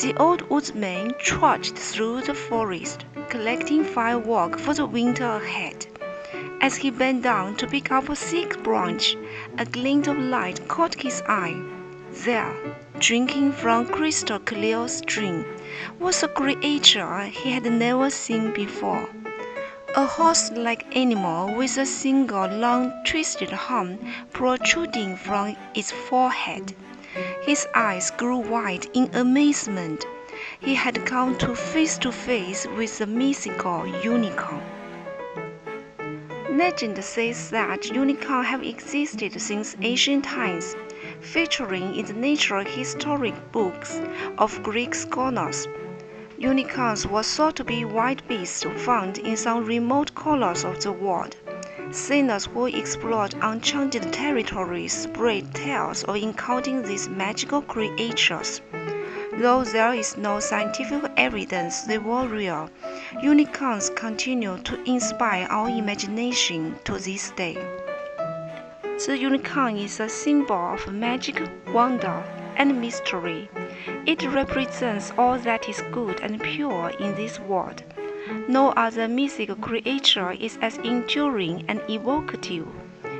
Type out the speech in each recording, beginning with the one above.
The old woodsman trudged through the forest, collecting firewood for the winter ahead. As he bent down to pick up a thick branch, a glint of light caught his eye. There, drinking from a crystal-clear stream, was a creature he had never seen before. A horse-like animal with a single long twisted horn protruding from its forehead. His eyes grew wide in amazement. He had come to face with the mythical unicorn. Legend says that unicorns have existed since ancient times, featuring in the natural historic books of Greek scholars. Unicorns were thought to be wild beasts found in some remote corners of the world. Sailors who explored uncharted territories spread tales of encountering these magical creatures. Though there is no scientific evidence they were real, unicorns continue to inspire our imagination to this day. The unicorn is a symbol of magic, wonder, and mystery. It represents all that is good and pure in this world. No other mythical creature is as enduring and evocative.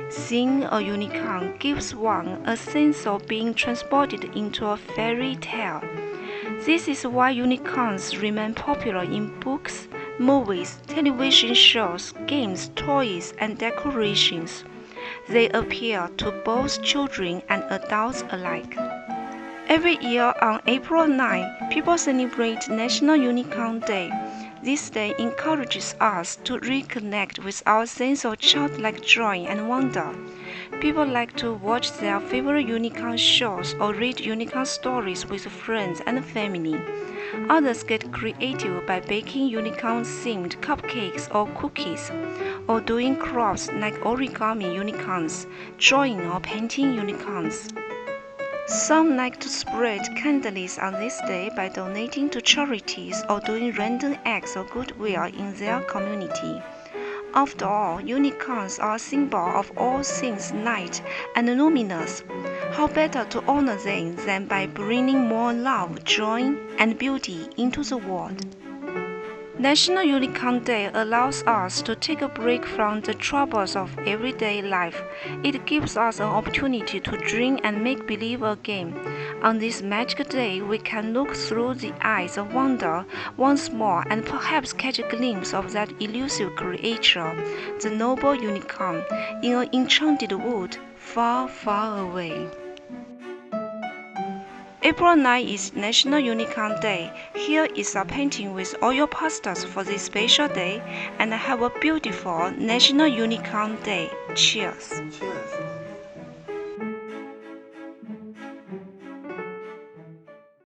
Seeing a unicorn gives one a sense of being transported into a fairy tale. This is why unicorns remain popular in books, movies, television shows, games, toys, and decorations. They appeal to both children and adults alike. Every year on April 9, people celebrate National Unicorn Day. This day encourages us to reconnect with our sense of childlike joy and wonder. People like to watch their favorite unicorn shows or read unicorn stories with friends and family. Others get creative by baking unicorn-themed cupcakes or cookies, or doing crafts like origami unicorns, drawing or painting unicorns. Some like to spread candles on this day by donating to charities or doing random acts of goodwill in their community. After all, unicorns are a symbol of all things light and luminous. How better to honor them than by bringing more love, joy, and beauty into the world? National Unicorn Day allows us to take a break from the troubles of everyday life. It gives us an opportunity to dream and make believe again. On this magic day, we can look through the eyes of wonder once more and perhaps catch a glimpse of that elusive creature, the noble unicorn, in an enchanted wood far, far away. April 9 is National Unicorn Day. Here is a painting with all your pastels for this special day, and have a beautiful National Unicorn Day. Cheers! Cheers!